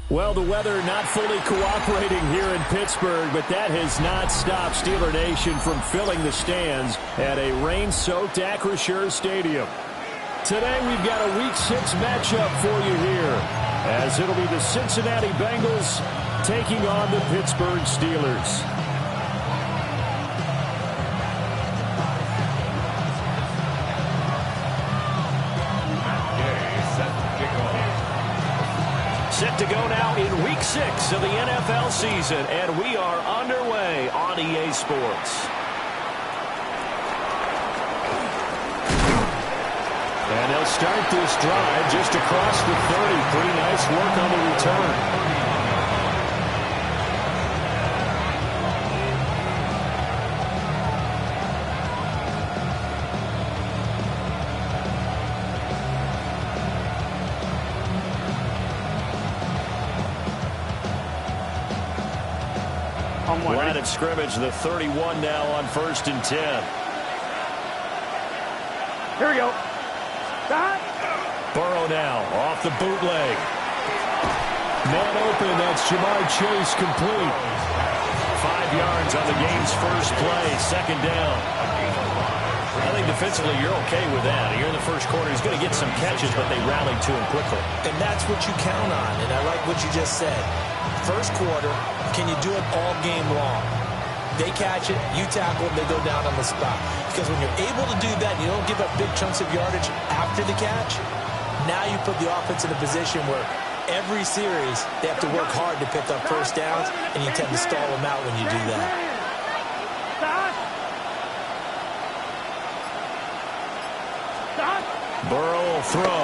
Well, the weather not fully cooperating here in Pittsburgh, but that has not stopped Steeler Nation from filling the stands at a rain-soaked Acrisure Stadium. Today we've got a Week 6 matchup for you here, as it'll be the Cincinnati Bengals taking on the Pittsburgh Steelers. Set to go now in Week 6 of the NFL season, and we are underway on EA Sports. And they'll start this drive just across the 30. Pretty nice work on the return. Line of scrimmage, the 31 now on 1st and 10. Here we go. Burrow now off the bootleg. Man open, that's Jamar Chase complete. 5 yards on the game's first play, 2nd down. I think defensively you're okay with that. Here in the first quarter, he's going to get some catches, but they rallied to him quickly. And that's what you count on, and I like what you just said. First quarter, can you do it all game long? They catch it, you tackle it, they go down on the spot. Because when you're able to do that, you don't give up big chunks of yardage after the catch. Now you put the offense in a position where every series they have to work hard to pick up first downs, and you tend to stall them out when you do that. Burrow will throw.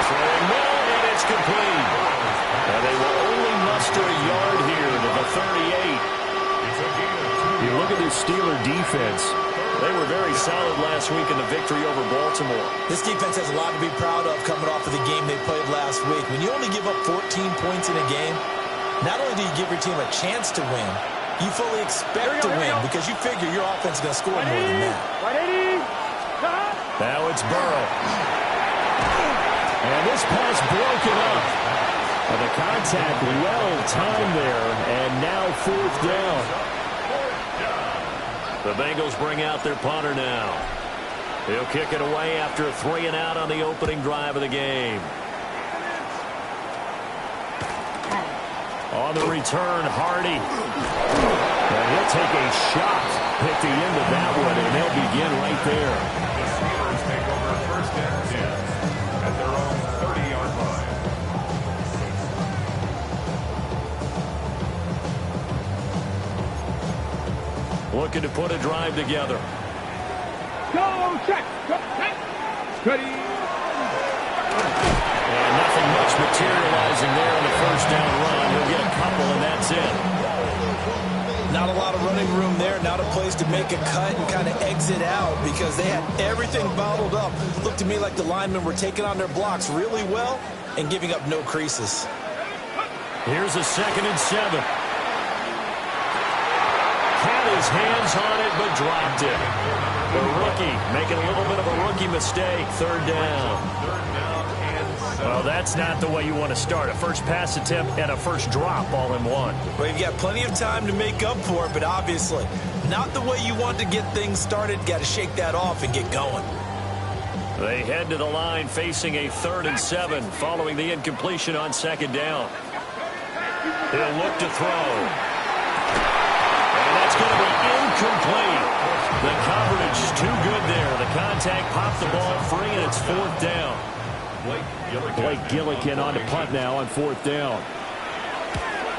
Throwing well, and it's complete. And they will only muster a yard here to the 38. You look at this Steeler defense. They were very solid last week in the victory over Baltimore. This defense has a lot to be proud of coming off of the game they played last week. When you only give up 14 points in a game, not only do you give your team a chance to win, you fully expect to win because you figure your offense is going to score more than that. Now it's Burrow. And this pass broken up. And the contact well timed there, and now 4th down. The Bengals bring out their punter now. He'll kick it away after a 3-and-out on the opening drive of the game. On the return, Hardy. And he'll take a shot at the end of that one, and they'll begin right there. The Steelers take over 1st and 10 at their own 30-yard line. Looking to put a drive together. Go, check. Go, check. Ready. And nothing much materializing there on the 1st down run. He'll get a couple, and that's it. Not a lot of running room there. Not a place to make a cut and kind of exit out because they had everything bottled up. Looked to me like the linemen were taking on their blocks really well and giving up no creases. Here's a 2nd and 7. Had his hands on it, but dropped it. The rookie making a little bit of a rookie mistake. 3rd down. Well, that's not the way you want to start. A first pass attempt and a first drop all in one. Well, you've got plenty of time to make up for it, but obviously not the way you want to get things started. Got to shake that off and get going. They head to the line facing a 3rd and 7 following the incompletion on 2nd down. He'll look to throw. And that's going to be incomplete. The coverage is too good there. The contact popped the ball free, and it's 4th down. Blake Gillikin on to punt now on 4th down.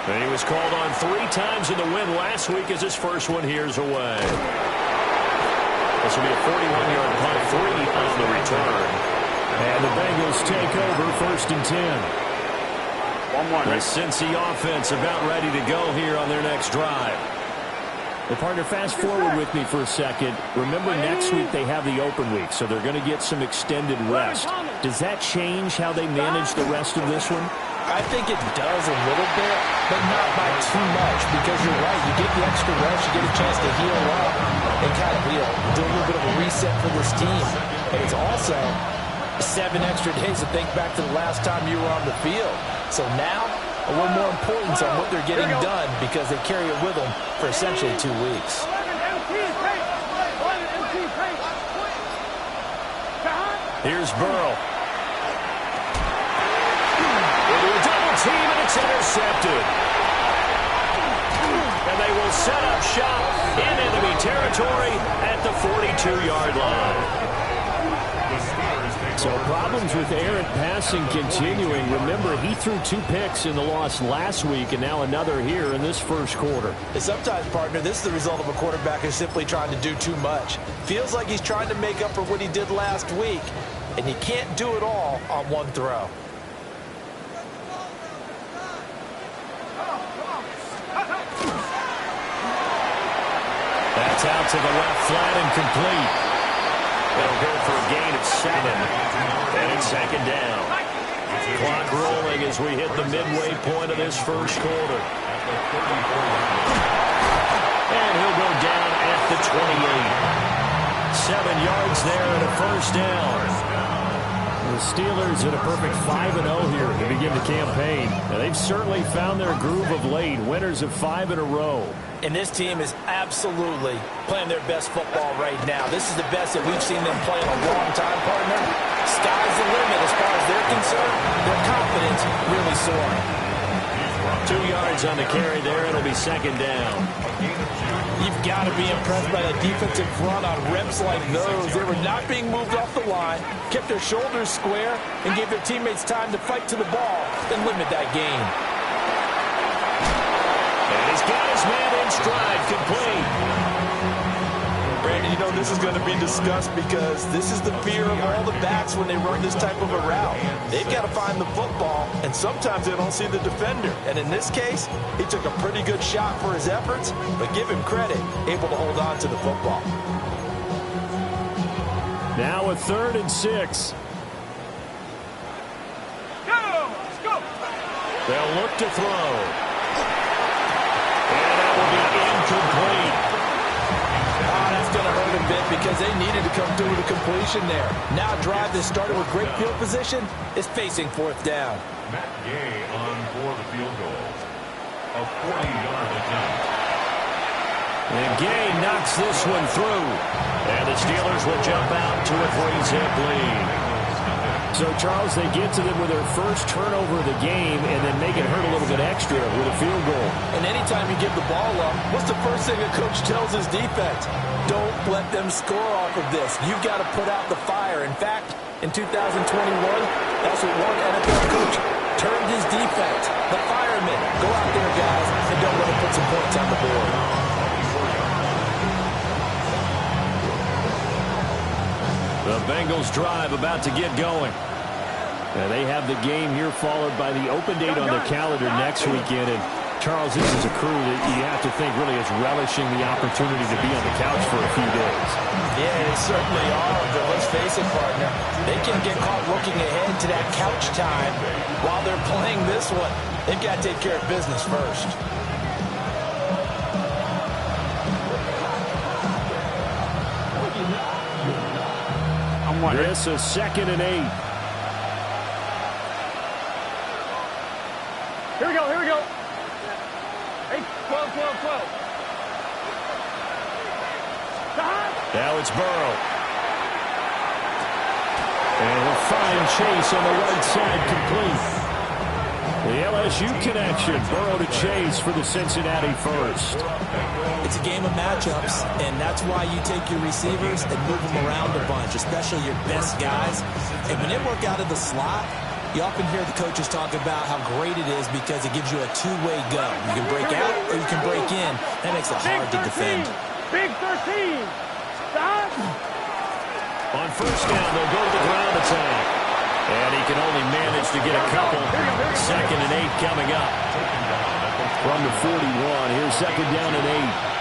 And he was called on 3 times in the win last week as his first one here's away. This will be a 41-yard punt, 3 on the return. And the Bengals take over 1st and 10. The Cincy offense about ready to go here on their next drive. Well, partner, fast forward with me for a second. Remember, next week they have the open week, so they're going to get some extended rest. Does that change how they manage the rest of this one? I think it does a little bit, but not by too much, because you're right. You get the extra rest, you get a chance to heal up and kind of, do a little bit of a reset for this team. But it's also a 7 extra days to think back to the last time you were on the field. So now, a little more importance on what they're getting done because they carry it with them for essentially 2 weeks. Here's Burrow. Into a double team, and it's intercepted. And they will set up shop in enemy territory at the 42-yard line. So problems with errant passing continuing. Remember, he threw 2 picks in the loss last week and now another here in this first quarter. And sometimes, partner, this is the result of a quarterback who's simply trying to do too much. Feels like he's trying to make up for what he did last week, and you can't do it all on one throw. That's out to the left, flat and complete. They'll go for a gain of 7. And it's second down. Clock rolling as we hit the midway point of this first quarter. And he'll go down at the 28. 7 yards there and a first down. The Steelers in a perfect 5-0 here to begin the campaign. Now, they've certainly found their groove of late. Winners of 5 in a row. And this team is absolutely playing their best football right now. This is the best that we've seen them play in a long time, partner. Sky's the limit as far as they're concerned. Their confidence really soaring. 2 yards on the carry there. It'll be second down. You've got to be impressed by the defensive front on reps like those. They were not being moved off the line, kept their shoulders square, and gave their teammates time to fight to the ball and limit that gain. And he's got his man in stride, complete. Brandon, you know this is going to be discussed because this is the fear of all the backs when they run this type of a route. They've got to find the football, and sometimes they don't see the defender. And in this case, he took a pretty good shot for his efforts, but give him credit, able to hold on to the football. Now a 3rd and 6. They'll look to throw. And that will be incomplete. Oh, that's going to hurt a bit because they needed to come through with a completion there. Now a drive that started with great field position is facing 4th down. Matt Gay on for the field goal. A 40-yard attempt. And Gay knocks this one through. And the Steelers will jump out to a 3-zip lead. So, Charles, they get to them with their first turnover of the game and then make it hurt a little bit extra with a field goal. And anytime you give the ball up, what's the first thing a coach tells his defense? Don't let them score off of this. You've got to put out the fire. In fact, in 2021, that's what one NFL coach turned his defense. The firemen. Go out there, guys, and don't let them put some points on the board. The Bengals drive about to get going. They have the game here followed by the open date on their calendar next weekend. And, Charles, this is a crew that you have to think really is relishing the opportunity to be on the couch for a few days. Yeah, they certainly are, but let's face it, partner. They can't get caught looking ahead to that couch time while they're playing this one. They've got to take care of business first. This is 2nd and 8. Here we go, here we go. 8, 12, 12, 12. Now it's Burrow. And he'll find Chase on the right side, complete. The LSU connection, Burrow to Chase for the Cincinnati first. It's a game of matchups, and that's why you take your receivers and move them around a bunch, especially your best guys. And when they work out of the slot, you often hear the coaches talk about how great it is because it gives you a two-way go. You can break out or you can break in. That makes it hard to defend. Big 13. Stop. On first down, they'll go to the ground attack. And he can only manage to get a couple. 2nd and 8 coming up. From the 41, here's 2nd down and 8.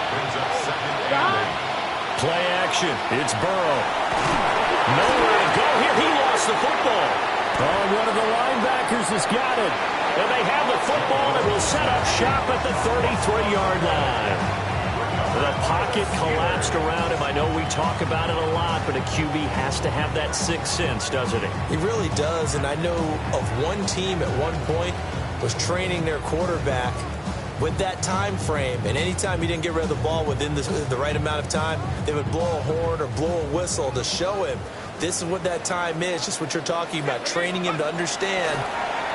Play action. It's Burrow. Nowhere to go here. He lost the football. Oh, one of the linebackers has got it. And they have the football and will set up shop at the 33-yard line. The pocket collapsed around him. I know we talk about it a lot, but a QB has to have that sixth sense, doesn't he? He really does, and I know of one team at one point was training their quarterback with that time frame, and anytime he didn't get rid of the ball within the right amount of time, they would blow a horn or blow a whistle to show him this is what that time is, just what you're talking about, training him to understand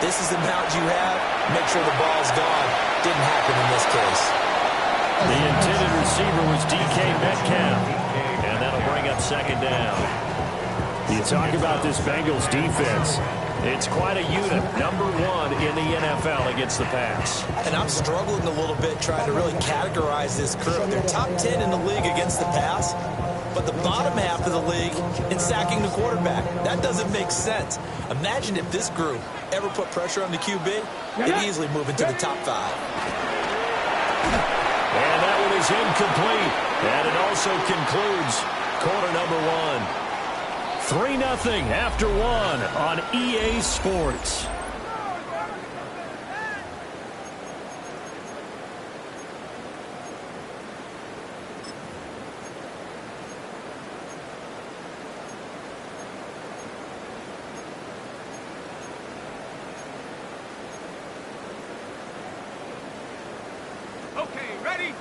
this is the amount you have, make sure the ball's gone. Didn't happen in this case. The intended receiver was DK Metcalf, and that'll bring up second down. You talk about this Bengals defense. It's quite a unit, number one in the NFL against the pass. And I'm struggling a little bit trying to really categorize this crew. They're top 10 in the league against the pass, but the bottom half of the league in sacking the quarterback. That doesn't make sense. Imagine if this group ever put pressure on the QB, they'd easily move into the top 5. And that one is incomplete. And it also concludes quarter number 1. 3-0 after 1 on EA Sports.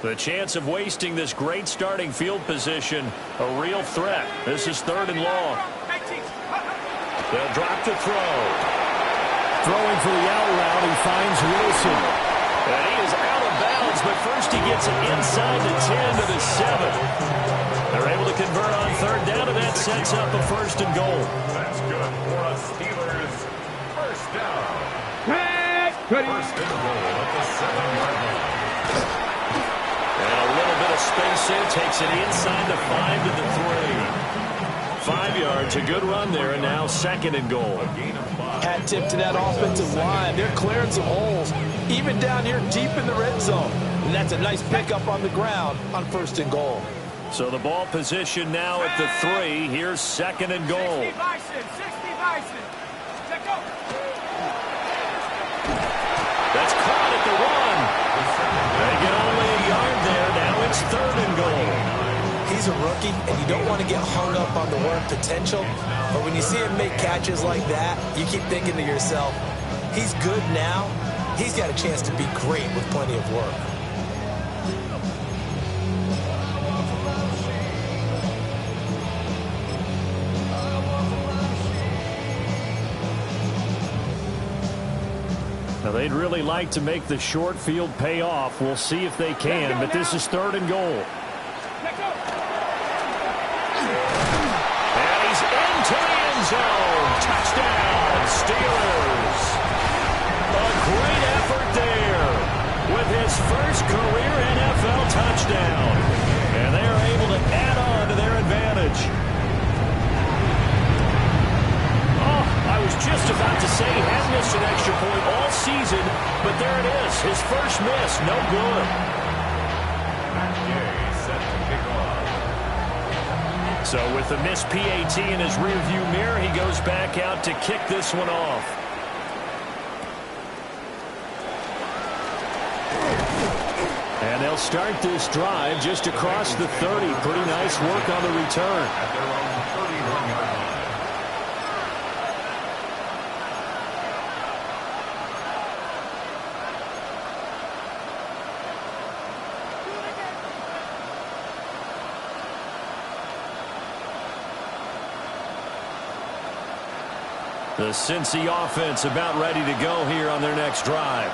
The chance of wasting this great starting field position, a real threat. This is 3rd and long. They'll drop to throw. Throwing for the out route, he finds Wilson. And he is out of bounds, but first he gets it inside the 10 to the 7. They're able to convert on 3rd down, and that sets up a 1st and goal. That's good for us Steelers. First down. First and goal at the 7-yard line. And a little bit of space in, takes it inside the 5 to the 3. 5 yards, a good run there, and now 2nd and goal. Hat tip to that offensive line. They're clearing some holes, even down here deep in the red zone. And that's a nice pickup on the ground on 1st and goal. So the ball position now at the 3. Here's 2nd and goal. 60 Bison, 60 Bison. Check go. That's caught at the 1. They get only a yard there. Now it's 3rd and goal. He's a rookie, and you don't want to get hung up on the word potential. But when you see him make catches like that, you keep thinking to yourself, he's good now. He's got a chance to be great with plenty of work. Now, they'd really like to make the short field pay off. We'll see if they can, but this is 3rd and goal. And he's into the end zone. Touchdown, Steelers. A great effort there with his first career NFL touchdown. And they are able to add on to their advantage. I was just about to say he had missed an extra point all season, but there it is. His first miss, no good. Set to kick off. So with the missed PAT in his rearview mirror, he goes back out to kick this one off. And they'll start this drive just across the 30. Pretty nice work on the return. At their own 31-yard line. The Cincy offense about ready to go here on their next drive.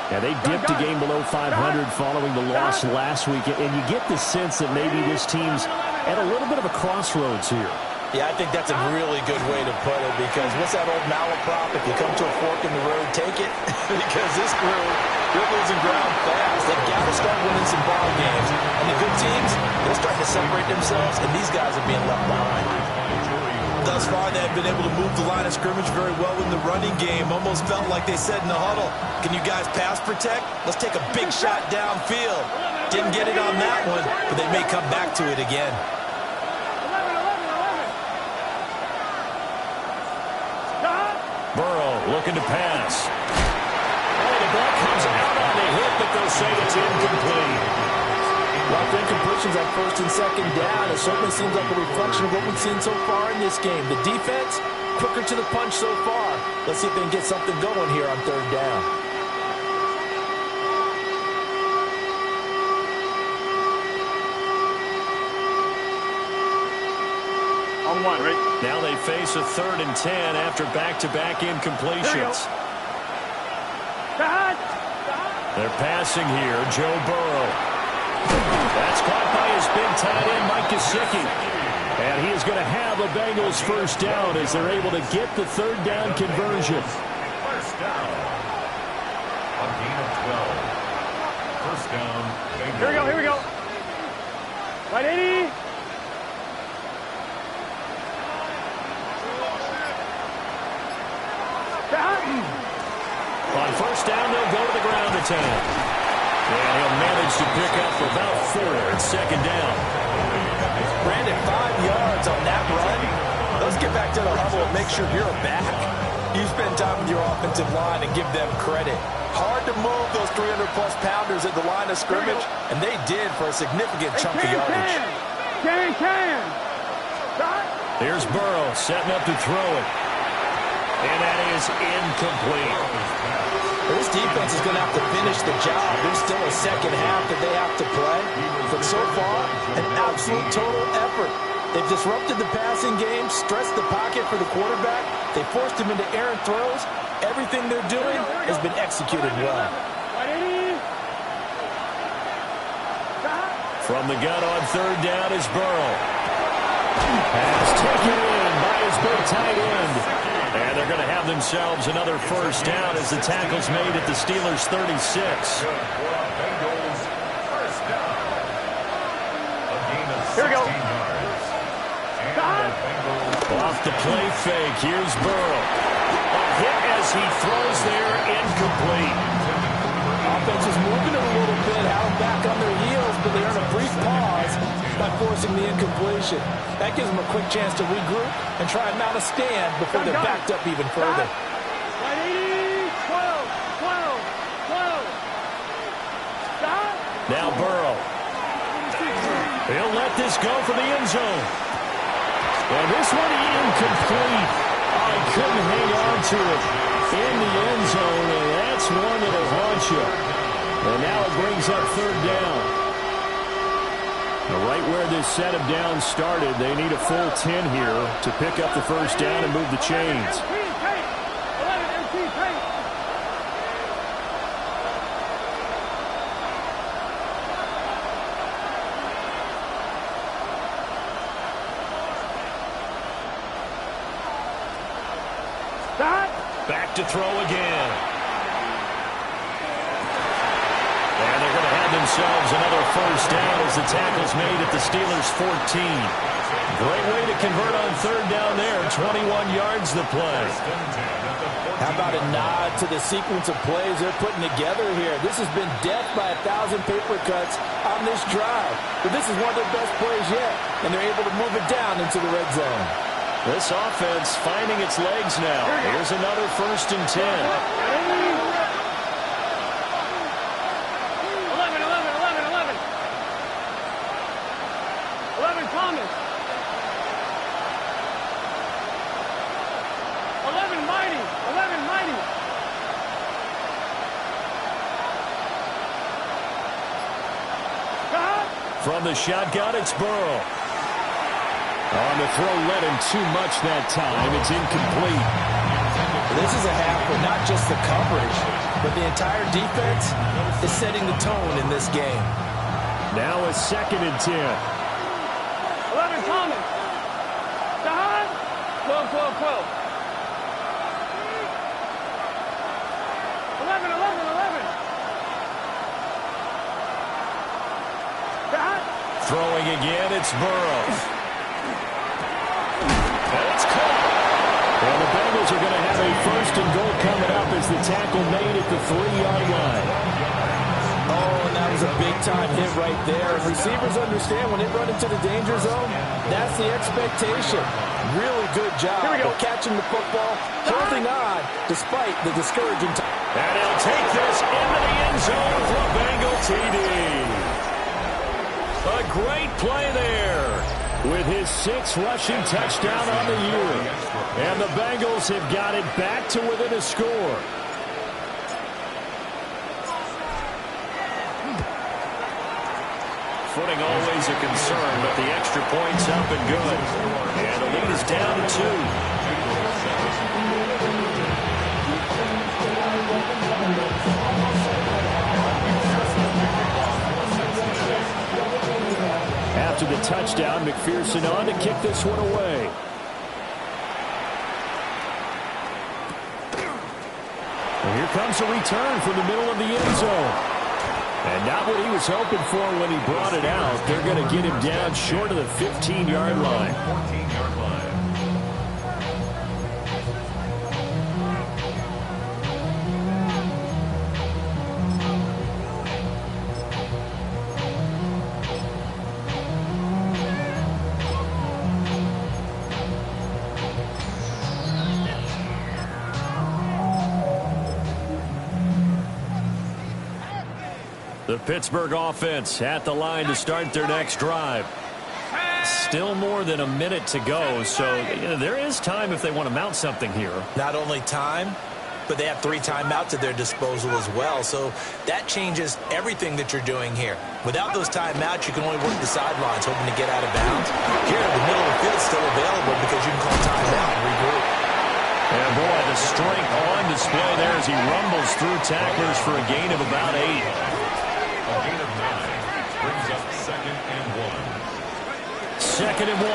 Yeah, they dipped a game below 500 following the loss last week, and you get the sense that maybe this team's at a little bit of a crossroads here. Yeah, I think that's a really good way to put it, because what's that old malaprop? If you come to a fork in the road, take it. Because this crew, they're losing ground fast. They've got to start winning some ball games. And the good teams, they're starting to separate themselves, and these guys are being left behind. Thus far, they've been able to move the line of scrimmage very well in the running game. Almost felt like they said in the huddle, can you guys pass protect? Let's take a big shot downfield. Didn't get it on that one, but they may come back to it again. Burrow looking to pass. Oh, the ball comes out on the hit, but they'll say it's incomplete. Well, the incompletions on first and second down, it certainly seems like a reflection of what we've seen so far in this game. The defense, quicker to the punch so far. Let's see if they can get something going here on third down. On one, right? Now they face a 3rd and 10 after back-to-back incompletions. They're passing here. Joe Burrow. That's caught by his big tight end, Mike Gesicki. And he is going to have a Bengals first down as they're able to get the 3rd down conversion. First down. A gain of 12. First down. Bengals. Here we go, here we go. Right, 80. On first down, they'll go to the ground attack. And he'll manage to pick up about 4 at second down. Brandon, 5 yards on that run. Let's get back to the huddle and make sure you're back. You spend time with your offensive line and give them credit. Hard to move those 300-plus pounders at the line of scrimmage, and they did for a significant chunk of yardage. Can. Here's Burrow setting up to throw it. And that is incomplete. This defense is going to have to finish the job. There's still a second half that they have to play. But so far, an absolute total effort. They've disrupted the passing game, stressed the pocket for the quarterback. They forced him into errant throws. Everything they're doing has been executed well. From the gun on third down is Burrow. Pass taken in by his big tight end. And they're going to have themselves another first down as the tackle's made at the Steelers' 36. Here we go. Off the play fake, here's Burrow. A hit as he throws there, incomplete. Offense is moving it a little bit, held back on their heels, but they earn a brief pause by forcing the incompletion. That gives them a quick chance to regroup and try and mount a stand before they're backed up even further. 12. Now Burrow. He'll let this go for the end zone. And this one incomplete. I couldn't hang on to it in the end zone, and that's one that'll haunt you. And now it brings up third down. Right where this set of downs started, they need a full 10 here to pick up the first down and move the chains. Back to throw again. And they're going to have themselves another first down as the tackle's made at the Steelers' 14. Great way to convert on third down there. 21 yards the play. How about a nod to the sequence of plays they're putting together here? This has been death by 1,000 paper cuts on this drive. But this is one of their best plays yet, and they're able to move it down into the red zone. This offense finding its legs now. Here's another first and 10. 11 Thomas. 11 Mighty. 11 Mighty. From the shotgun, it's Burrow. On the throw, led him too much that time. It's incomplete. This is a half where not just the coverage, but the entire defense is setting the tone in this game. Now a second and 10. 11 Thomas. Dahan. 12. 11. Dahan. Throwing again, it's Burrow. And it's caught. Well, the Bengals are going to have a first and goal coming up as the tackle made at the 3-yard line. Oh, and that was a big-time hit right there. Receivers understand when they run into the danger zone, that's the expectation. Really good job of catching the football, holding on despite the discouraging time. And he'll take this into the end zone for a Bengal TD. A great play there. With his 6th rushing touchdown on the year. And the Bengals have got it back to within a score. Footing always a concern, but the extra point's up and good. And the lead is down to 2. After the touchdown, McPherson on to kick this one away. And here comes a return from the middle of the end zone. And not what he was hoping for when he brought it out. They're going to get him down short of the 15-yard line. 14-yard line. The Pittsburgh offense at the line to start their next drive. Still more than a minute to go, so there is time if they want to mount something here. Not only time, but they have 3 timeouts at their disposal as well, so that changes everything that you're doing here. Without those timeouts, you can only work the sidelines, hoping to get out of bounds. Here, the middle of the field is still available because you can call timeout and regroup. And boy, the strength on display there as he rumbles through tacklers for a gain of about 8. A gain of 9 brings up 2nd and 1. 2nd and 1.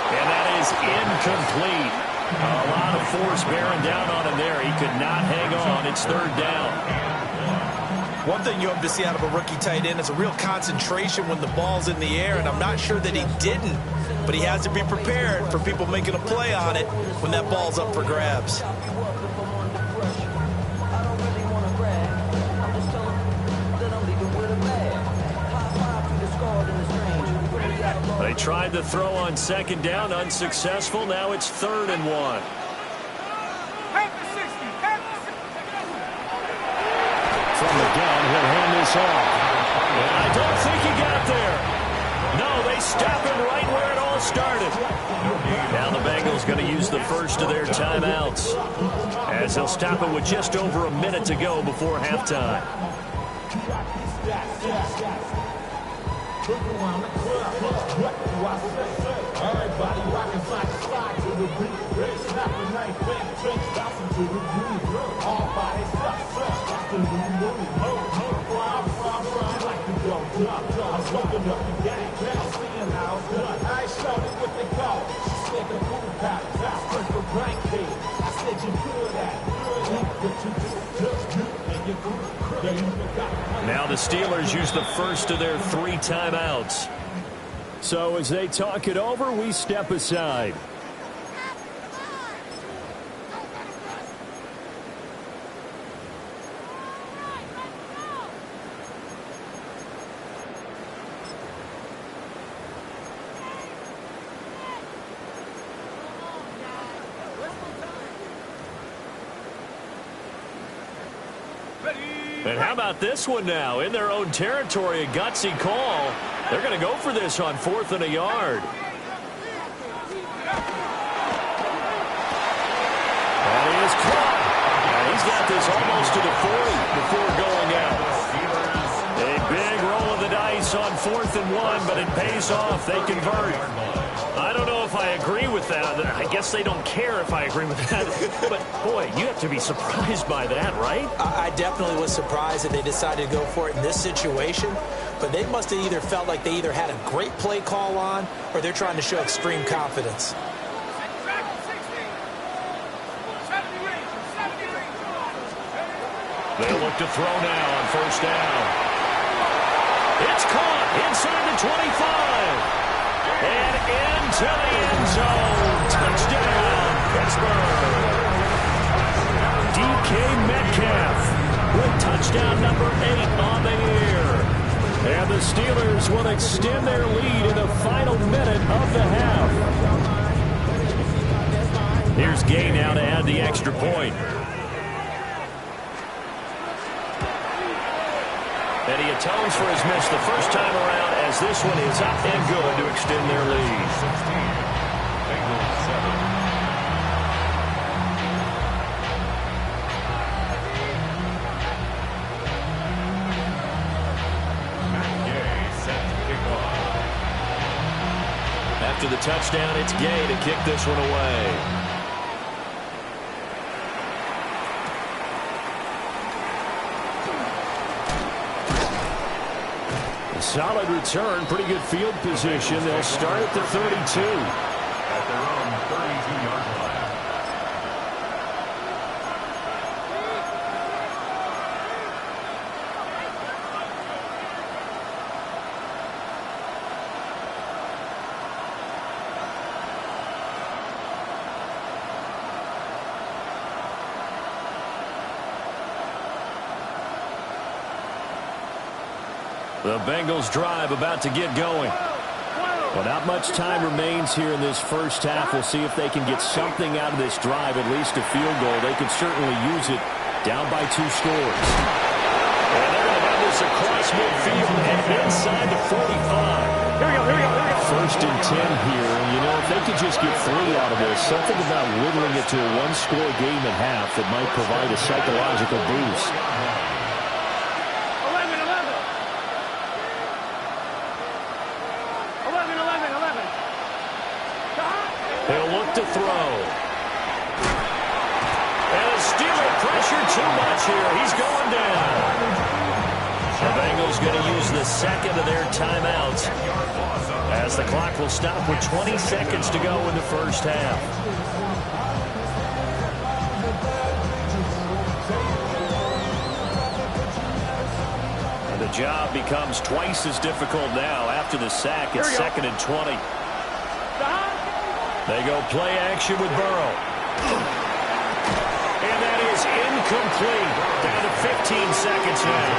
And that is incomplete. A lot of force bearing down on him there. He could not hang on. It's 3rd down. One thing you hope to see out of a rookie tight end is a real concentration when the ball's in the air, and I'm not sure that he didn't, but he has to be prepared for people making a play on it when that ball's up for grabs. They tried to throw on 2nd down, unsuccessful. Now it's 3rd and 1. From the gun, he'll hand this off. And I don't think he got there. No, they stop him right where it all started. Now the Bengals going to use the first of their timeouts, as they'll stop it with just over a minute to go before halftime. Everybody rocking side to side to the beat. Red snapping, night band, drinks bouncing to the beat. All body stuff, that's the new movie. I like to go jump. I'm smoking up the gang, I'm seeing how it's done. I ain't showing it what they call it. She said the food pattern, that's first for blank kid. I said you good at it. What you do, just do, and you're good. Now the Steelers use the first of their 3 timeouts. So as they talk it over, we step aside. And how about this one now? In their own territory, a gutsy call. They're going to go for this on 4th and a yard. And he is caught. And he's got this almost to the 40 before going out. A big roll of the dice on 4th and 1, but it pays off. They convert. I don't know if I agree with that. I guess they don't care if I agree with that. But, boy, you have to be surprised by that, right? I definitely was surprised that they decided to go for it in this situation. But they must have either felt like they either had a great play call on or they're trying to show extreme confidence. They'll look to throw now on 1st down. It's caught inside the 25. And into the end zone. Touchdown, Pittsburgh. DK Metcalf with touchdown number 8 on the year. And the Steelers will extend their lead in the final minute of the half. Here's Gay now to add the extra point. atones for his miss the first time around as this one is up and good to extend their lead. 16. Bengals 7. After the touchdown, it's Gay to kick this one away. A solid return, pretty good field position. They'll start at the 32. At their own 32-yard line. The Bengals drive about to get going. Well, not much time remains here in this first half. We'll see if they can get something out of this drive, at least a field goal. They can certainly use it down by 2 scores. And they're going to have this across midfield and inside the 45. Here we go. First and 10 here. And, you know, if they could just get 3 out of this, something about whittling it to a 1-score game at half that might provide a psychological boost. 11. They'll look to throw. And a Steeler pressure too much here. He's going down. The Bengals going to use the second of their timeouts as the clock will stop with 20 seconds to go in the first half. And the job becomes twice as difficult now after the sack. It's 2nd and 20. They go play action with Burrow. And that is incomplete. Down to 15 seconds now.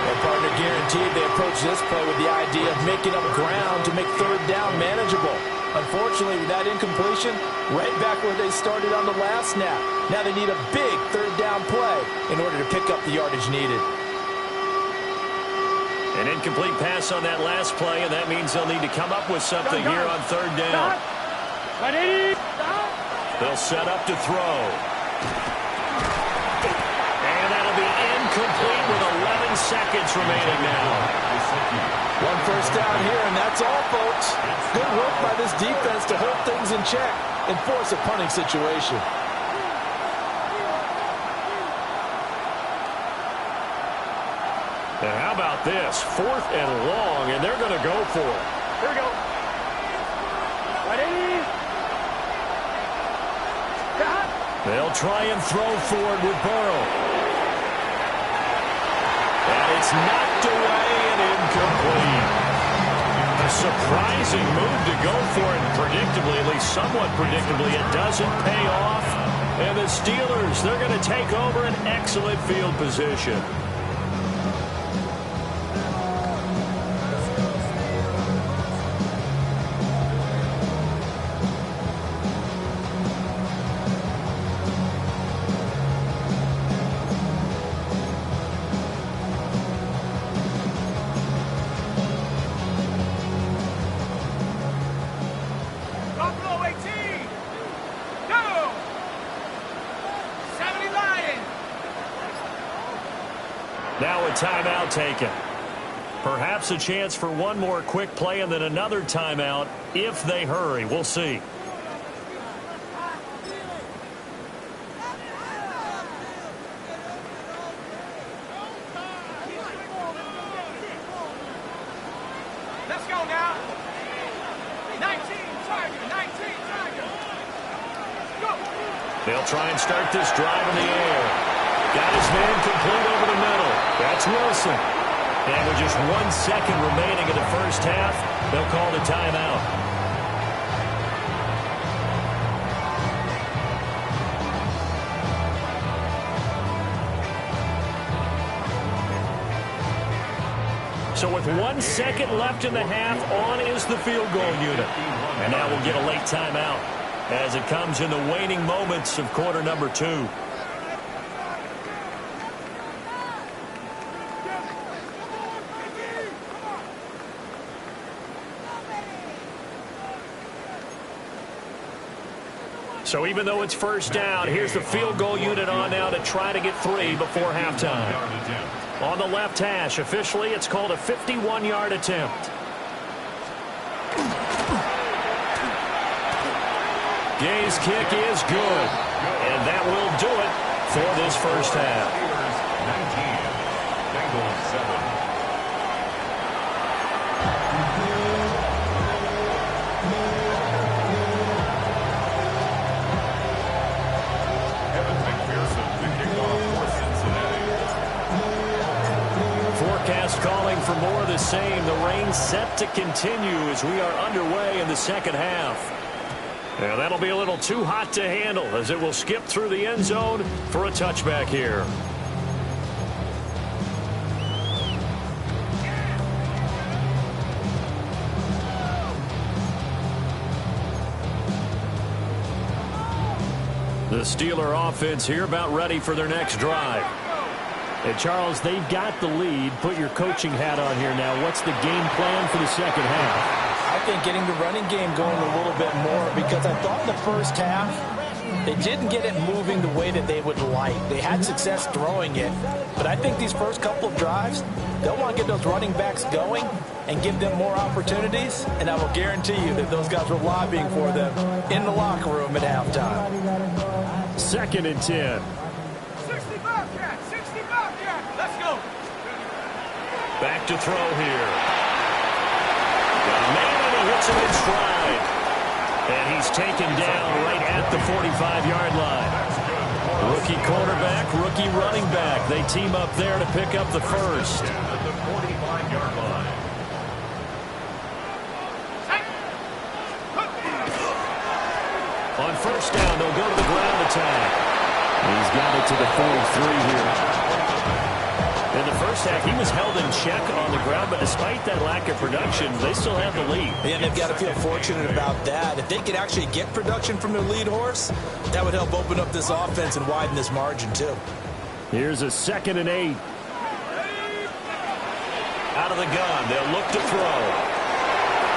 Their partner guaranteed they approach this play with the idea of making up ground to make 3rd down manageable. Unfortunately, with that incompletion, right back where they started on the last snap. Now they need a big 3rd down play in order to pick up the yardage needed. An incomplete pass on that last play, and that means they'll need to come up with something here on 3rd down. They'll set up to throw. And that'll be incomplete with 11 seconds remaining now. 1 first down here, and that's all, folks. Good work by this defense to hold things in check and force a punting situation. And how about this? 4th and long, and they're going to go for it. Here we go. They'll try and throw forward with Burrow. And it's knocked away and incomplete. A surprising move to go for it, and predictably, at least somewhat predictably, it doesn't pay off. And the Steelers, they're going to take over an excellent field position. Now a timeout taken. Perhaps a chance for one more quick play and then another timeout if they hurry. We'll see. Let's go now. 19 Tiger. Go. They'll try and start this drive in the air. Got his man complete over the middle. That's Wilson. And with just 1 second remaining in the first half, they'll call the timeout. So with 1 second left in the half, on is the field goal unit. And now we'll get a late timeout as it comes in the waning moments of quarter number 2. So even though it's first down, here's the field goal unit on now to try to get 3 before halftime. On the left hash, officially, it's called a 51-yard attempt. Gay's kick is good, and that will do it for this first half. 19, Bengals 7. Forecast calling for more of the same. The rain set to continue as we are underway in the second half. And that'll be a little too hot to handle as it will skip through the end zone for a touchback here. The Steeler offense here about ready for their next drive. And Charles, they've got the lead. Put your coaching hat on here now. What's the game plan for the second half? I think getting the running game going a little bit more, because I thought in the first half they didn't get it moving the way that they would like. They had success throwing it, but I think these first couple of drives, they'll want to get those running backs going and give them more opportunities, and I will guarantee you that those guys were lobbying for them in the locker room at halftime. 2nd and 10. 60 Bobcat! 60 Bobcat! Let's go! Back to throw here. Got a man and he hits him in stride. And he's taken down right at the 45-yard line. Rookie quarterback, rookie running back. They team up there to pick up the first. At the 45-yard line. On first down, they'll go to the ground attack. He's got it to the 43 here. In the first half, he was held in check on the ground, but despite that lack of production, they still have the lead. And they've got to feel fortunate about that. If they could actually get production from their lead horse, that would help open up this offense and widen this margin, too. Here's a 2nd and 8. Out of the gun, they'll look to throw.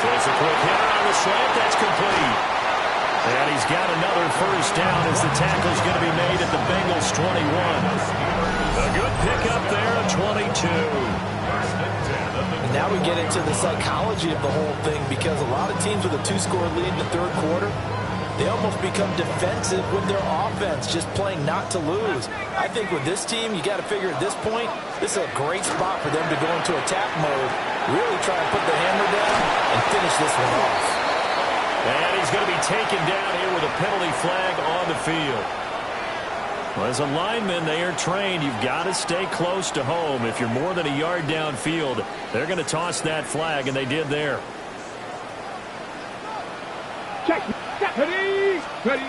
Throws a quick hitter on the slant. That's complete. And he's got another first down as the tackle's going to be made at the Bengals 21. A good pickup there at 22. And now we get into the psychology of the whole thing, because a lot of teams with a 2-score lead in the third quarter, they almost become defensive with their offense, just playing not to lose. I think with this team, you got to figure at this point, this is a great spot for them to go into attack mode, really try to put the hammer down and finish this one off. And he's going to be taken down here with a penalty flag on the field. Well, as a lineman, they are trained. You've got to stay close to home. If you're more than a yard downfield, they're going to toss that flag, and they did there. Check. Ready. Ready.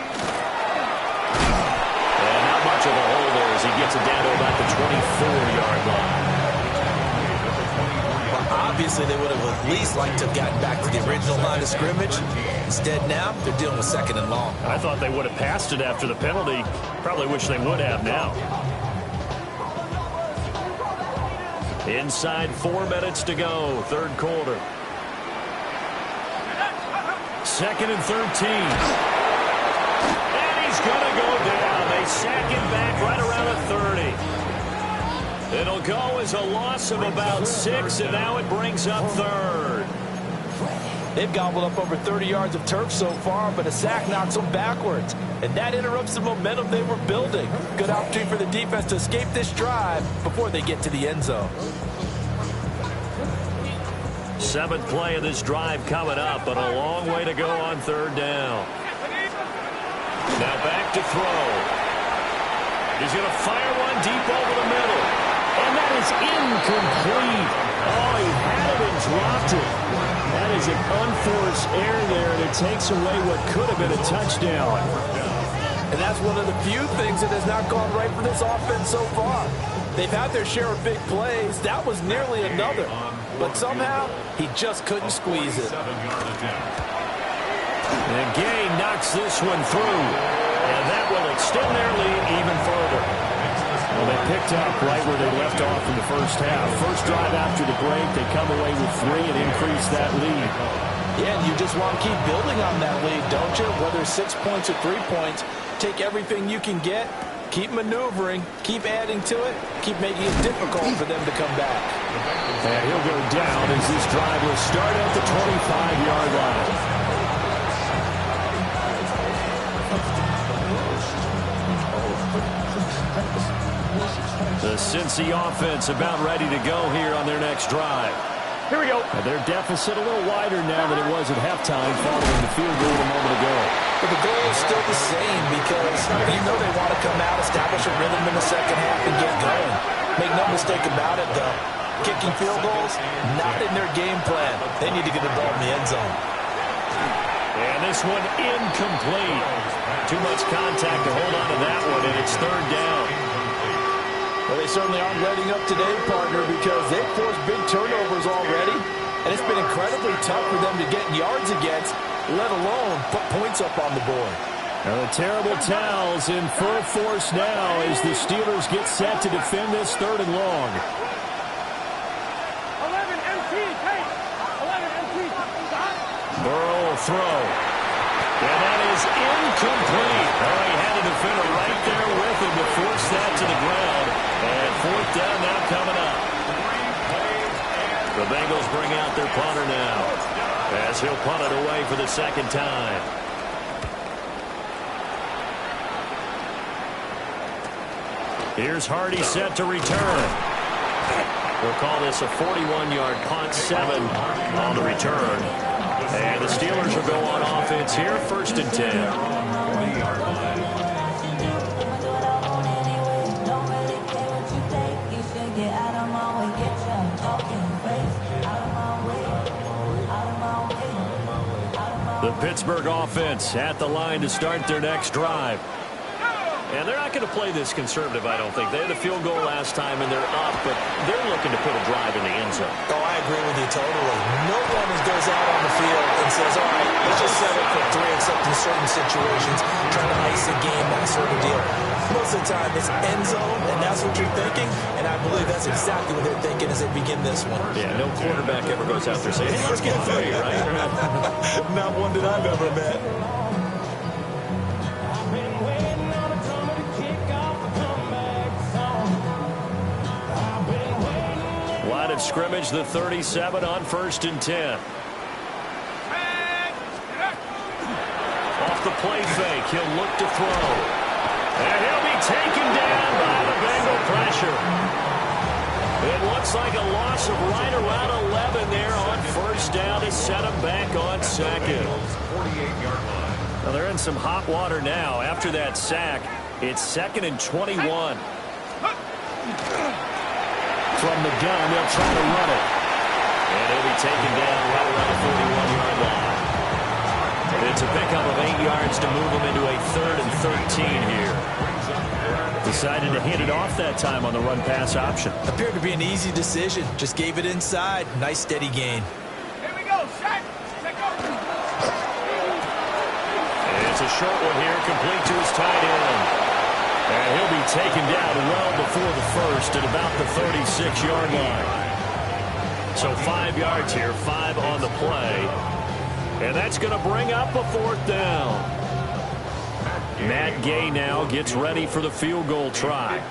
And not much of a hole there as he gets it down to about the 24-yard line. Obviously, they would have at least liked to have gotten back to the original line of scrimmage. Instead, now they're dealing with 2nd and long. I thought they would have passed it after the penalty. Probably wish they would have now. Inside 4 minutes to go, third quarter. 2nd and 13. And he's going to go down. They sack him back right around a 30. It'll go as a loss of about 6, and now it brings up third. They've gobbled up over 30 yards of turf so far, but a sack knocks them backwards. And that interrupts the momentum they were building. Good opportunity for the defense to escape this drive before they get to the end zone. 7th play of this drive coming up, but a long way to go on third down. Now back to throw. He's going to fire one deep over the middle. And that is incomplete. Oh, he had it and dropped it. That is an unforced error there, and it takes away what could have been a touchdown. And that's one of the few things that has not gone right for this offense so far. They've had their share of big plays. That was nearly another. But somehow, he just couldn't squeeze it. And Gay knocks this one through. And that will extend their lead even further. Well, they picked up right where they left off in the first half. First drive after the break, they come away with 3 and increase that lead. Yeah, and you just want to keep building on that lead, don't you? Whether it's 6 points or 3 points, take everything you can get, keep maneuvering, keep adding to it, keep making it difficult for them to come back. And he'll go down as this drive will start at the 25-yard line. The Cincy offense about ready to go here on their next drive. Here we go. Their deficit a little wider now than it was at halftime following the field goal a moment ago. But the goal is still the same because you know they want to come out, establish a rhythm in the second half, and get going. Make no mistake about it, though. Kicking field goals, not in their game plan. They need to get the ball in the end zone. And this one incomplete. Too much contact to hold on to that one, and it's third down. Well, they certainly aren't letting up today, partner, because they've forced big turnovers already, and it's been incredibly tough for them to get yards against, let alone put points up on the board. Now the terrible towels in full force now as the Steelers get set to defend this third and long. 11 MT, take. 11 MT, stop. Burrow will throw. And that is incomplete. Oh, he had a defender right there with him to force that to the ground. And fourth down now coming up. The Bengals bring out their punter now as he'll punt it away for the second time. Here's Hardy set to return. We'll call this a 41-yard punt, 7 on the return. And the Steelers will go on offense here, 1st and 10. 20-yard line. The Pittsburgh offense at the line to start their next drive. And they're not going to play this conservative, I don't think. They had a field goal last time, and they're up, but they're looking to put a drive in the end zone. Oh, I agree with you totally. No one goes out on the field and says, all right, let's just settle for 3, except in certain situations, trying to ice a game, that sort of deal. Most of the time, it's end zone, and that's what you're thinking, and I believe that's exactly what they're thinking as they begin this one. Yeah, no quarterback ever goes out there saying, hey, let's get 3, right? Not one that I've ever met. Line of scrimmage, the 37 on 1st and 10. Off the play fake, he'll look to throw. And he'll be taken down by the Bengal pressure. It looks like a loss of right around 11 there on 1st down to set him back on 2nd. 48-yard line. Well, they're in some hot water now. After that sack, it's 2nd and 21. From the gun, they'll try to run it. And he'll be taken down right around the 41-yard line. It's a pickup of 8 yards to move him into a 3rd and 13 here. Decided to hit it off that time on the run-pass option. Appeared to be an easy decision. Just gave it inside. Nice steady gain. Here we go, set. Check out. And it's a short one here, complete to his tight end. And he'll be taken down well before the first at about the 36-yard line. So 5 yards here, 5 on the play. And that's going to bring up a 4th down. Matt Gay now gets ready for the field goal try.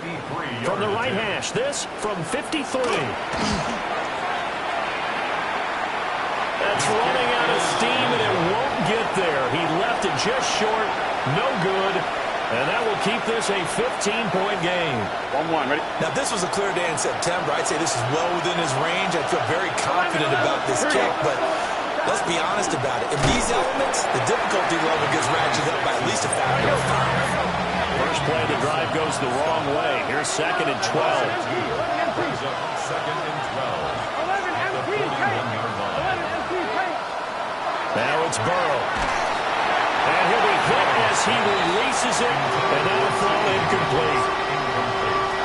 From the right hash, this from 53. That's running out of steam, and it won't get there. He left it just short, no good. And that will keep this a 15-point game. 1-1, ready? Now, this was a clear day in September. I'd say this is well within his range. I feel very confident about this kick, but let's be honest about it. In these elements, the difficulty level gets ratcheted up by at least a factor of 5. First play of the drive goes the wrong way. Here's 2nd and 12. Brings up 2nd and 12. 11 MT, take. Now it's Burrow. And he'll be hit as he releases it, and that'll throw incomplete.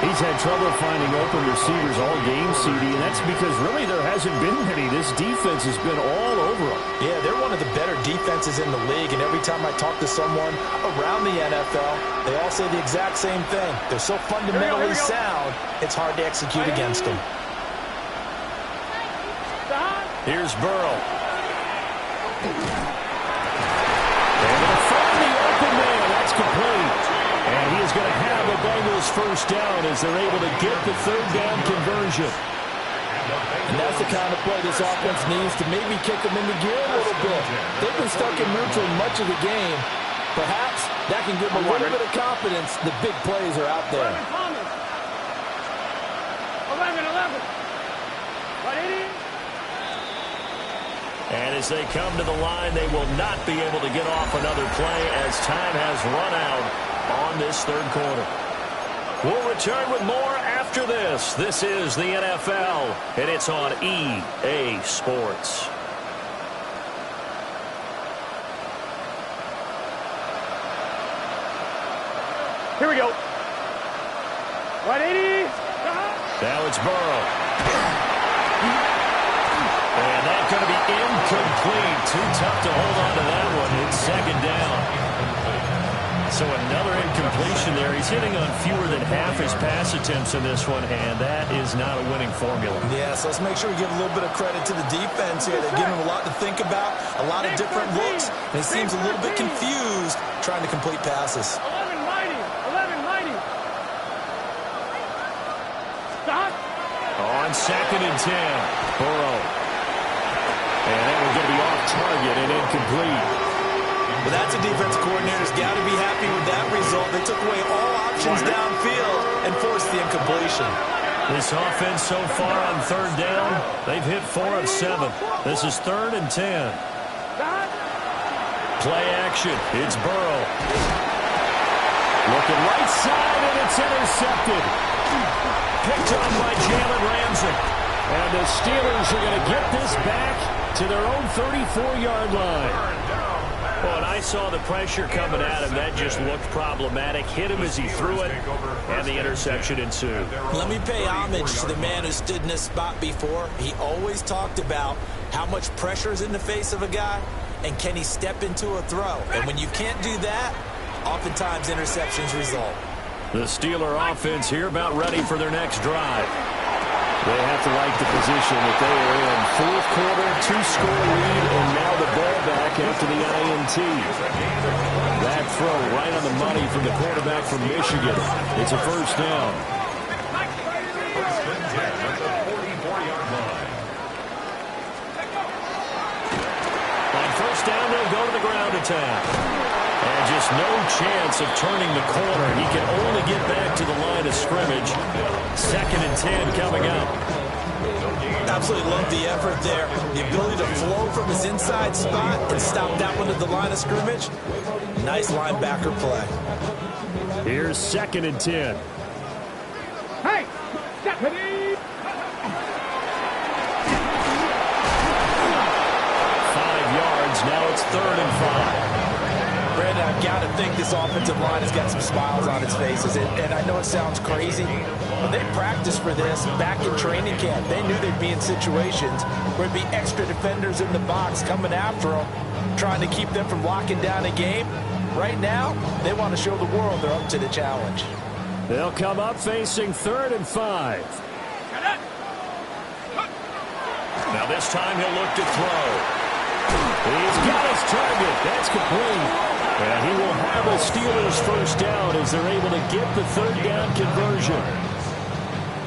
He's had trouble finding open receivers all game, CD, and that's because really there hasn't been many. This defense has been all over them. Yeah, they're one of the better defenses in the league, and every time I talk to someone around the NFL, they all say the exact same thing. They're so fundamentally sound, it's hard to execute against them. Here's Burrow. And they'll find the open man. That's complete. And he is going to have the Bengals first down as they're able to get the third down conversion. And that's the kind of play this offense needs to maybe kick them into gear a little bit. They've been stuck in neutral much of the game. Perhaps that can give them a little bit of confidence. The big plays are out there. 11. What idiot? And as they come to the line, they will not be able to get off another play as time has run out on this third quarter. We'll return with more after this. This is the NFL, and it's on EA Sports. Here we go. 180. Now it's Burrow. And that's going to be incomplete. Too tough to hold on to that one. It's second down. So another incompletion there. He's hitting on fewer than half his pass attempts in this one, and that is not a winning formula. Yeah, so let's make sure we give a little bit of credit to the defense here. They're giving him a lot to think about, a lot of different looks, and he seems a little bit confused trying to complete passes. 11 mighty. Stop. On second and 10, Burrow. And that one's going to be off target and incomplete. But that's a defensive coordinator's got to be happy with that result. They took away all options downfield and forced the incompletion. This offense so far on third down, they've hit 4 of 7. This is third and 10. Play action. It's Burrow. Looking right side, and it's intercepted. Picked on by Jalen Ramsey. And the Steelers are going to get this back to their own 34-yard line. Well, and I saw the pressure coming at him. That just looked problematic. Hit him as he threw it, and the interception ensued. Let me pay homage to the man who stood in this spot before. He always talked about how much pressure is in the face of a guy, and can he step into a throw. And when you can't do that, oftentimes interceptions result. The Steeler offense here about ready for their next drive. They have to like the position that they are in. Fourth quarter, 2-score lead, and now the ball back after the INT. That throw right on the money from the quarterback from Michigan. It's a first down. First and 10 at the 44-yard line. On first down, they'll go to the ground attack. And just no chance of turning the corner. He can only get back to the line of scrimmage. Second and 10 coming up. Absolutely love the effort there. The ability to flow from his inside spot and stop that one at the line of scrimmage. Nice linebacker play. Here's second and 10. Hey, deputy. 5 yards. Now it's third and 5. Brandon, I've got to think this offensive line has got some smiles on its faces. And I know it sounds crazy, but they practiced for this back in training camp. They knew they'd be in situations where there'd be extra defenders in the box coming after them, trying to keep them from locking down a game. Right now, they want to show the world they're up to the challenge. They'll come up facing third and 5. Now this time he'll look to throw. He's got his target. That's complete. And he will have a Steelers first down as they're able to get the third down conversion.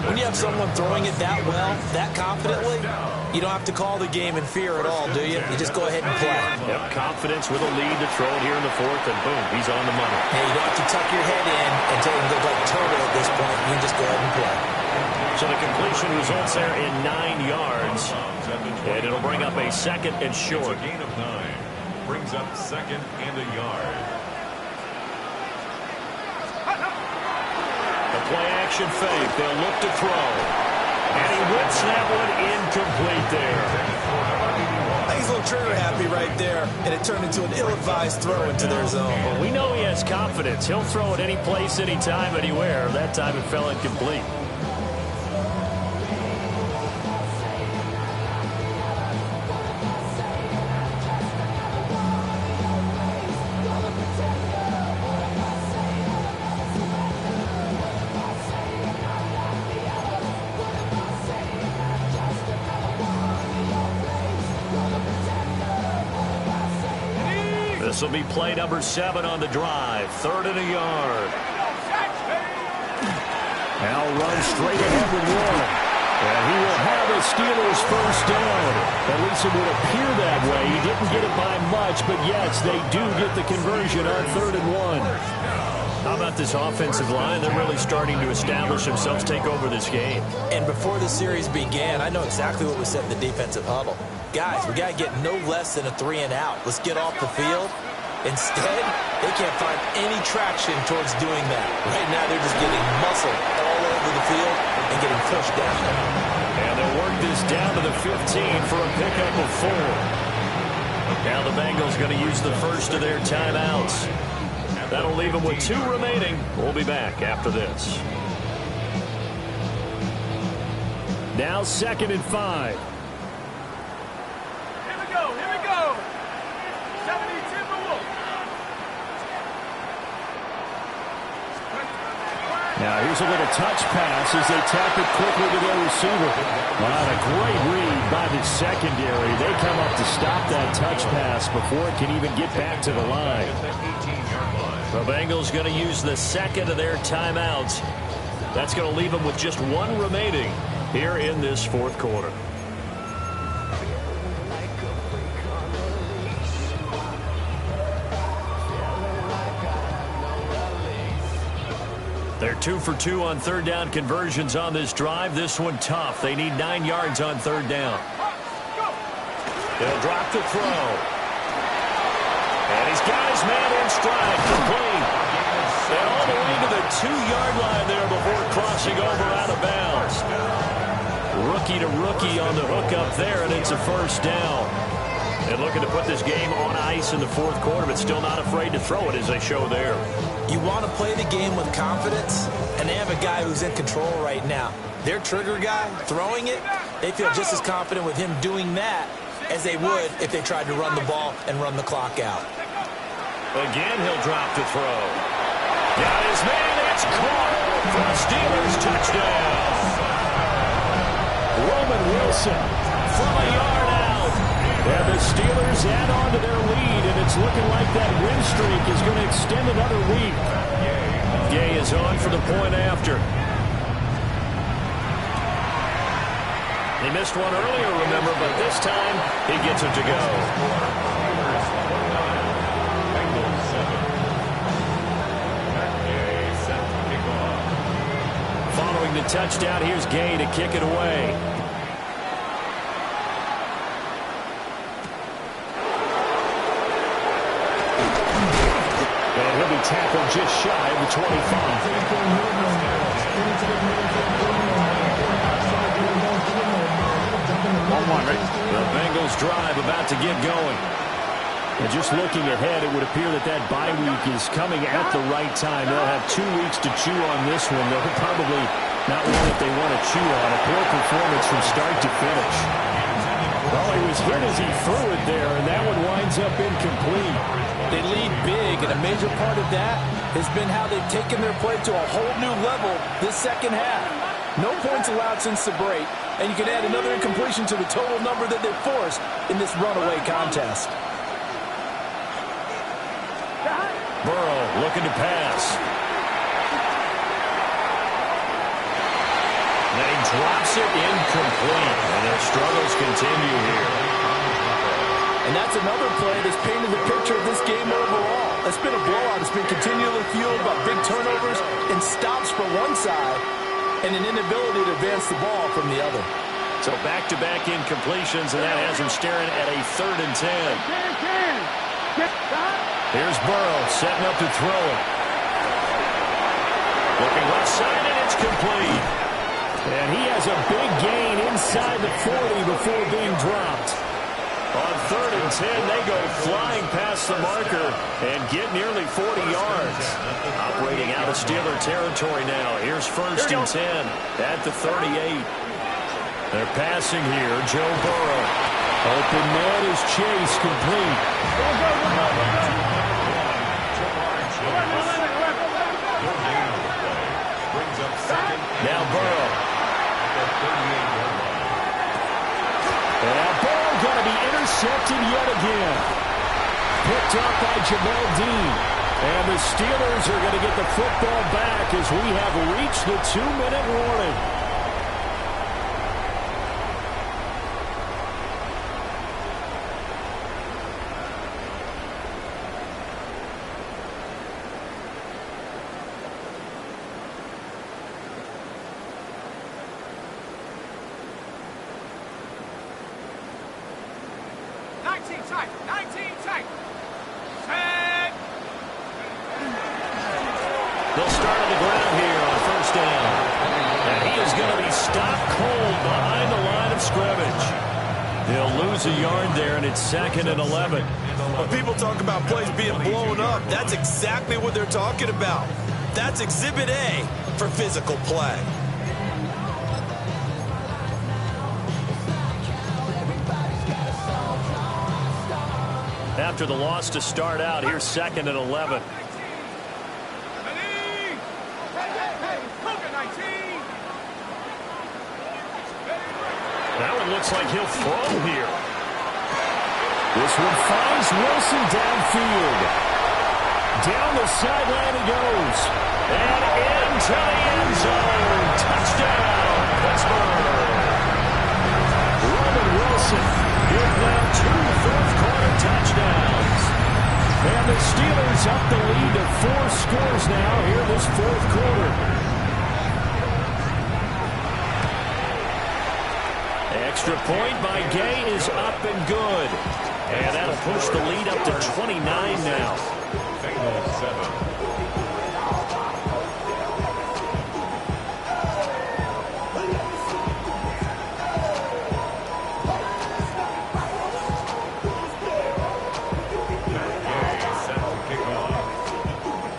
When you have someone throwing it that well, that confidently, you don't have to call the game in fear at all, do you? You just go ahead and play. Yep, confidence with a lead to throw it here in the fourth, and boom, he's on the money. Hey, you don't have to tuck your head in and take him like turtle at this point. You can just go ahead and play. So the completion results there in 9 yards, and it'll bring up a second and short. It's a gain of 9. Brings up second and a yard. The play-action fake. They'll look to throw. And he whips that one incomplete there. I think he's a little trigger happy right there, and it turned into an ill-advised throw into their zone. Well, we know he has confidence. He'll throw it any place, anytime, anywhere. That time it fell incomplete. This will be play number 7 on the drive. 3rd and a yard. Now run straight ahead with Warren. And he will have a Steelers first down. At least it would appear that way. He didn't get it by much, but yes, they do get the conversion on 3rd and 1. How about this offensive line? They're really starting to establish themselves, take over this game. And before the series began, I know exactly what was said in the defensive huddle. Guys, we got to get no less than a 3 and out. Let's get off the field. Instead, they can't find any traction towards doing that. Right now, they're just getting muscle all over the field and getting pushed down there. And they'll work this down to the 15 for a pickup of 4. Now the Bengals going to use the first of their timeouts. That'll leave them with 2 remaining. We'll be back after this. Now 2nd and 5. Here we go. Here we go. 70 Timberwolves. Now here's a little touch pass as they tap it quickly to their receiver. Wow, a great read by the secondary. They come up to stop that touch pass before it can even get back to the line. The Bengals going to use the 2nd of their timeouts. That's going to leave them with just 1 remaining here in this 4th quarter. They're 2 for 2 on 3rd down conversions on this drive. This one tough. They need 9 yards on 3rd down. They'll drop the throw. And he's got his man in stride, complete. And all the way to the 2-yard line there before crossing over out of bounds. Rookie to rookie on the hook up there, and it's a first down. And looking to put this game on ice in the 4th quarter, but still not afraid to throw it as they show there. You want to play the game with confidence, and they have a guy who's in control right now. Their trigger guy, throwing it, they feel just as confident with him doing that as they would if they tried to run the ball and run the clock out. Again, he'll drop the throw. Got his man, it's caught for a Steelers touchdown. Roman Wilson from a yard out. And the Steelers add on to their lead, and it's looking like that win streak is going to extend another week. Gay is on for the point after. He missed one earlier, remember, but this time he gets it to go. Following the touchdown, here's Gay to kick it away. And he'll be tackled just shy of the 25. The Bengals drive about to get going. And just looking ahead, it would appear that that bye week is coming at the right time. They'll have 2 weeks to chew on this one. They'll probably not one that they want to chew on. A poor performance from start to finish. Well, he was hit as he threw it there, and that one winds up incomplete. They lead big, and a major part of that has been how they've taken their play to a whole new level this second half. No points allowed since the break, and you can add another incompletion to the total number that they've forced in this runaway contest. Burrow looking to pass. And he drops it incomplete, and their struggles continue here. And that's another play that's painted the picture of this game overall. It's been a blowout. It's been continually fueled by big turnovers and stops from one side and an inability to advance the ball from the other. So back-to-back incompletions, and that has him staring at a 3rd and 10. Here's Burrow setting up to throw it. Looking left side, and it's complete. And he has a big gain inside the 40 before being dropped. On 3rd and 10, they go flying past the marker and get nearly 40 yards. Operating out of Steeler territory now. Here's 1st and 10 at the 38. They're passing here. Joe Burrow. Open man is Chase, complete. Now Burrow. And Burrow going to be intercepted yet again. picked up by Jamel Dean. And the Steelers are going to get the football back as we have reached the 2-minute warning. They'll start on the ground here on first down. And he is going to be stopped cold behind the line of scrimmage. They'll lose a yard there, and it's 2nd and 11. When people talk about plays being blown up, that's exactly what they're talking about. That's Exhibit A for physical play. After the loss to start out, here's 2nd and 11. That one looks like he'll throw here. This one finds Wilson downfield. Down the sideline he goes. And into the end zone. Touchdown, Pittsburgh. Roman Wilson with now 2 fourth-quarter touchdowns. And the Steelers up the lead to 4 scores now here this fourth quarter. Extra point by Gay is up and good. And that'll push the lead up to 29 now. Bengals 7.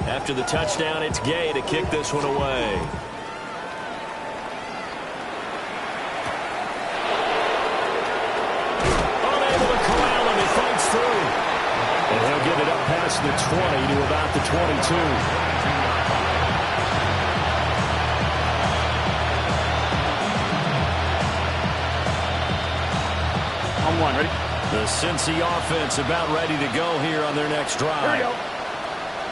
After the touchdown, it's Gay to kick this one away. And he'll get it up past the 20 to about the 22. On one, ready? The Cincy offense about ready to go here on their next drive. Here we go.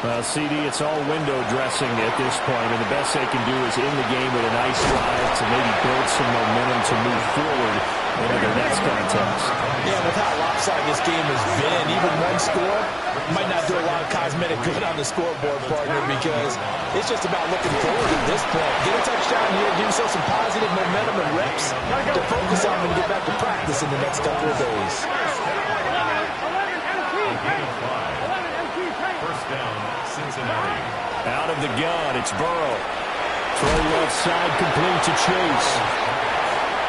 Well, CD, it's all window dressing at this point, and the best they can do is in the game with a nice drive to maybe build some momentum to move forward into their next contest. Yeah, with how lopsided this game has been, even one score might not do a lot of cosmetic good on the scoreboard, partner, because it's just about looking forward at this point. Get a touchdown here, give yourself some positive momentum and reps to focus on when you get back to practice in the next couple of days. First down, Cincinnati. Out of the gun, it's Burrow. Throw left side complete to Chase.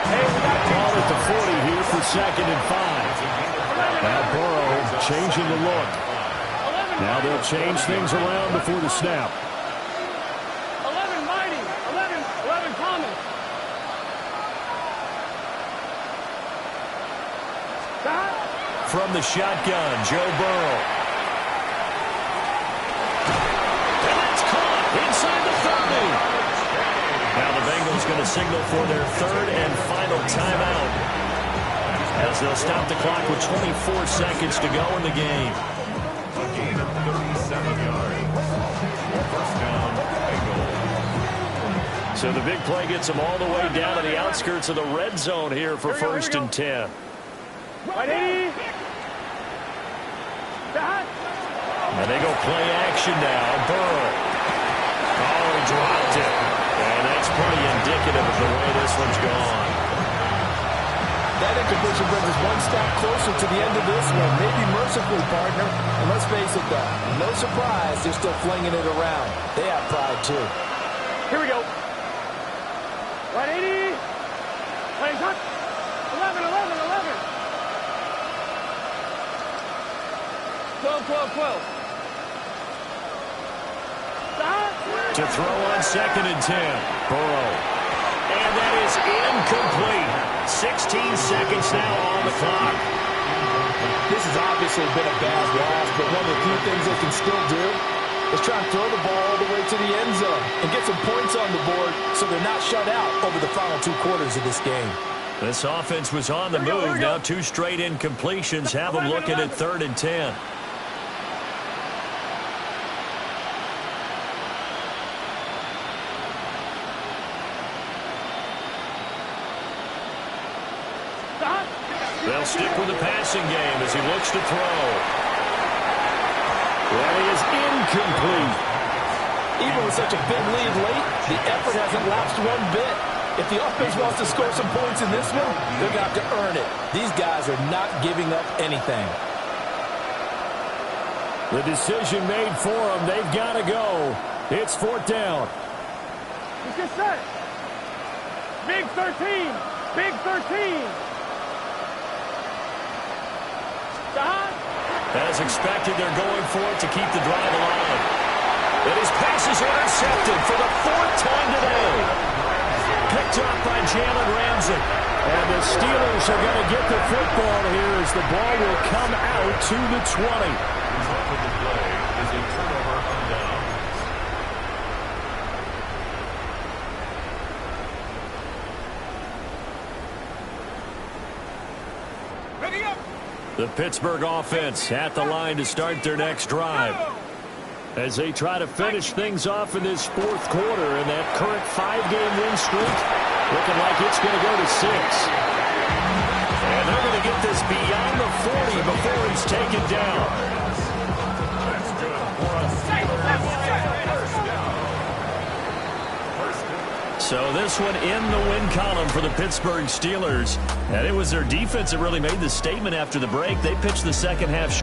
Ball at the 40 here for 2nd and 5. Now Burrow changing the look. Now they'll change things around before the snap. 11 mighty. 11 common. From the shotgun, Joe Burrow. And that's caught inside the 30. Now the Bengals going to signal for their 3rd and final timeout, as they'll stop the clock with 24 seconds to go in the game. A gain of 37 yards. First down, Bengals. So the big play gets them all the way down to the outskirts of the red zone here for 1st and 10. Ready? And they go play action now. Burrow. Oh, he dropped it. And that's pretty indicative of the way this one's gone. That incompletion brings us one step closer to the end of this one. Maybe mercifully, partner. And let's face it, though, no surprise they're still flinging it around. They have pride, too. Here we go. 180. Playing touch. 11. 12. To throw on 2nd and 10. Burrow. And that is incomplete. 16 seconds now on the clock. This has obviously been a bad loss, but one of the few things they can still do is try and throw the ball all the way to the end zone and get some points on the board so they're not shut out over the final 2 quarters of this game. This offense was on the move. Now 2 straight incompletions have them looking at 3rd and 10. They'll stick with the passing game as he looks to throw. That is incomplete. Even with such a big lead late, the effort hasn't lapsed one bit. If the offense wants to score some points in this one, they're going to have to earn it. These guys are not giving up anything. The decision made for them. They've got to go. It's 4th down. Let's get set. Big 13. Big 13. As expected, they're going for it to keep the drive alive. And his pass is intercepted for the 4th time today. Picked up by Jalen Ramsey. And the Steelers are going to get the football here as the ball will come out to the 20. Result of the play is a turnover on downs. The Pittsburgh offense at the line to start their next drive. As they try to finish things off in this 4th quarter, and that current 5-game win streak looking like it's going to go to 6. And they're going to get this beyond the 40 before he's taken down. That's good for a Steelers first down. So this one in the win column for the Pittsburgh Steelers. And it was their defense that really made the statement after the break. They pitched the second half